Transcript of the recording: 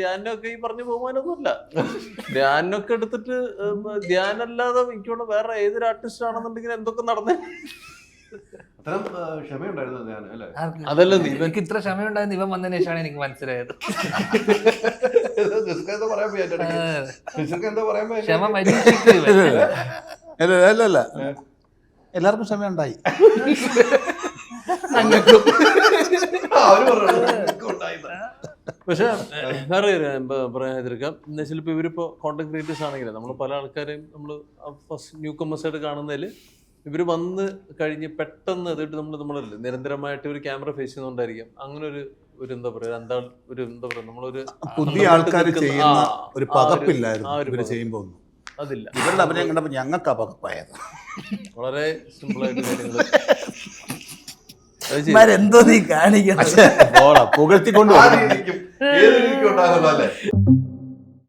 ധ്യാനൊക്കെ ഈ പറഞ്ഞ ബഹുമാനമൊന്നുമില്ല. ധ്യാനൊക്കെ എടുത്തിട്ട് ധ്യാനല്ലാതെ എനിക്കോട് വേറെ ഏതൊരു ആർട്ടിസ്റ്റ് ആണെന്നുണ്ടെങ്കിൽ എന്തൊക്കെ നടന്നേ. അതല്ല ഇവർക്ക് ഇത്ര ക്ഷമയുണ്ടായിരുന്നു ഇവൻ വന്നതിന് ശേഷമാണ് എനിക്ക് മനസ്സിലായത്. ക്ഷമ പരീക്ഷിച്ചു. അല്ല എല്ലാവർക്കും ക്ഷമയുണ്ടായി. പക്ഷെ വേറെ പറയാതിരിക്കാം. എന്താ വെച്ചാൽ ഇപ്പൊ ഇവരിപ്പോ കോണ്ടന്റ് ക്രിയേറ്റേഴ്സ് ആണെങ്കിലും നമ്മൾ പല ആൾക്കാരെയും നമ്മൾ ഫസ്റ്റ് ന്യൂ കമേഴ്സ് ആയിട്ട് കാണുന്നതിൽ ഇവര് വന്ന് കഴിഞ്ഞ് പെട്ടെന്ന് ഇതിട്ട് നമ്മളല്ലേ നിരന്തരമായിട്ട് ഒരു ക്യാമറ ഫേസ് ചെയ്യുന്നോണ്ടായിരിക്കും അങ്ങനെ ഒരു എന്താ പറയാ നമ്മളൊരു പുതിയ ആൾക്കാർ ചെയ്യുന്ന ഒരു പകപ്പില്ലായിരുന്നു ഇവര് ചെയ്യുമ്പോ ഒന്നും. അതില്ല. ഇവരുടെ അഭിനയം കണ്ടപ്പോ ഞങ്ങൾക്ക് ആ പകപ്പായത്. വളരെ സിമ്പിൾ ആയിട്ട് കാര്യങ്ങൾ എന്തോ നീ കാണിക്കണം പുകഴ്ത്തിക്കൊണ്ട്